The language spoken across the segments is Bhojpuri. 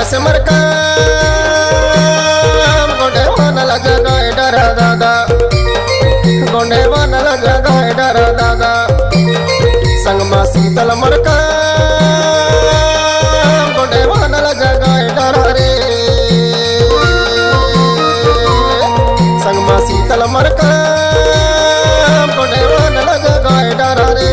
से मरका गोंडे वानला जगाए डरा दादा गोंडे वानला जगाए डरा दादा संगमा शीतल मरका गोंडे वानला जगाए डरा रे संगमा शीतल मरका गोंडे वानला जगाए डरा रे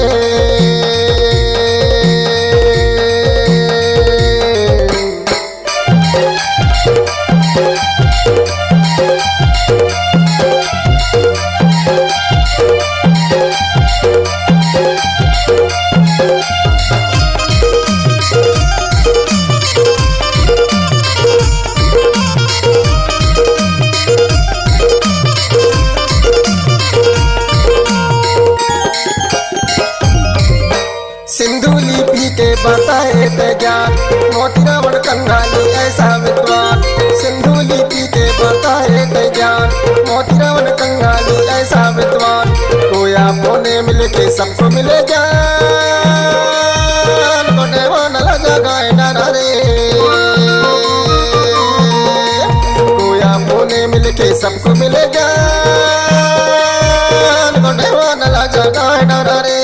सिंधु लिपि के बताए ते ज्ञान मोती रावण कंगाली ऐसा विद्वान सिंधु लिपि के बताए ते ज्ञान मोती रावण कंगाली ऐसा विद्वान कोया पोने मिलके सबको मिले ज्ञान गोंडे वानला जगाए डरा रे कोया पोने मिलके सबको मिले ज्ञान गोंडे वानला जगाए डरा रे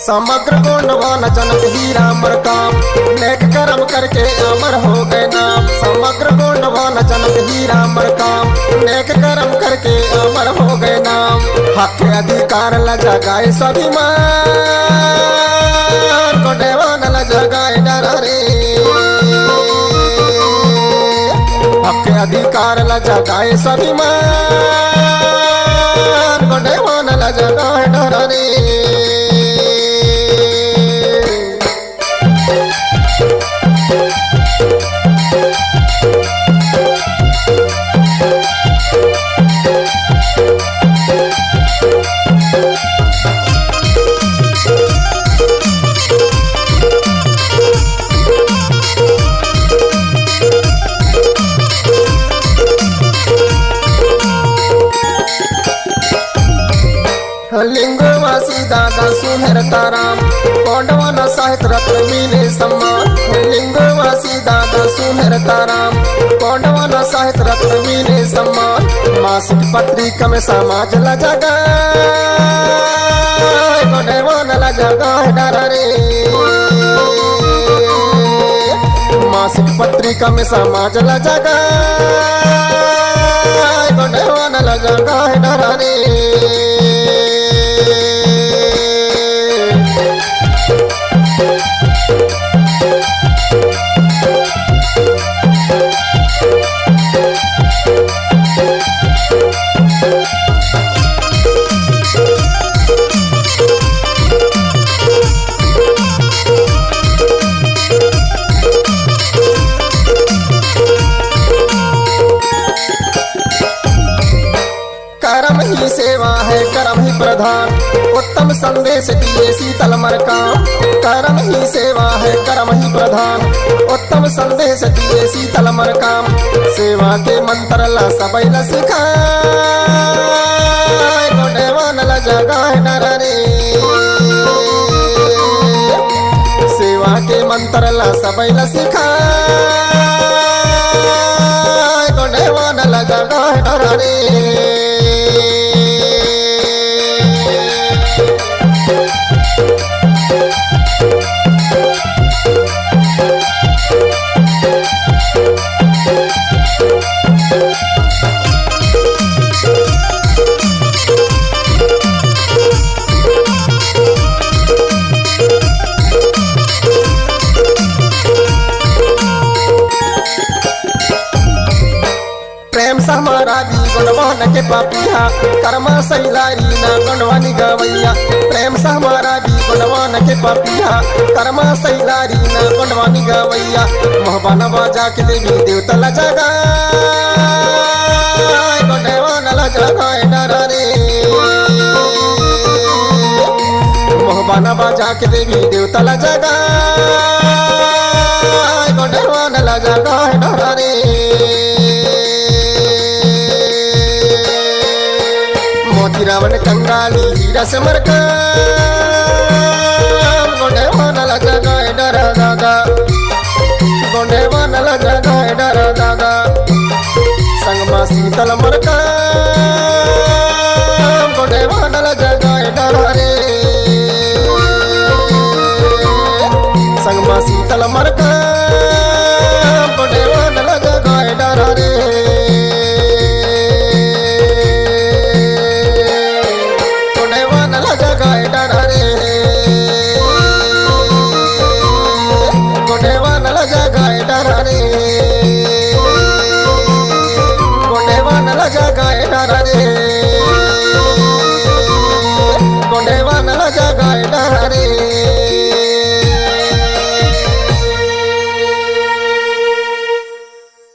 समग्र गोंडवान जनक हीरा मरकाम नेक कर्म करके अमर हो गए नाम समग्र गोंडवान जनक हीरा मरकाम नेक कर्म करके अमर हो गए नाम हक अधिकार ल जगाए स्वाभिमान गोंडे वानला जगाए डरा रे हक अधिकार ल जगाए स्वाभिमान गोंडे वानला जगाए डरा रे लिंगवासी दादा सुमेर ताराम गोंडवान साहित्य रत्न मिले सम्मान लिंगवासी दादा सुमेर ताराम गोंडवान साहित्य रत्न मिले सम्मान मासिक पत्रिका में समाज ल जगाए गोंडे वानला जगाए डरा रे मासिक पत्रिका में समाज ल जगाए गोंडे वानला जगाए डरा रे कर्म ही सेवा है कर्म ही प्रधान उत्तम संदेश दिए शीतल मरकाम कर्म ही सेवा है कर्म ही प्रधान उत्तम संदेश दिए शीतल मरकाम सेवा के मंत्र ला सबई ला सिखाए गोंडे वानला जगाए डरा रे सेवा के मंत्र ला सबई ला सिखाए गोंडे वानला जगाए डरा रे प्रेम से हमारा भी गुणवान के पापिया कर्मा सैलारी ना गुणवानी गवैया प्रेम से हमारा भी गुणवान के पापिया कर्मा सैलारी ना गुणवानी गवैया मोहबाना बाजा के देवी देवता ला जगा गुणवान ला जगा डरा रे मोहबाना बाजा के देवी देवता ला जगा गुणवान ला जगा डरा रे रावण कंगाली हीरा से मरका गोंडे वाला जगा डरा दादा गोंडे वाला जगा डरा दादा संगमा शीतल मर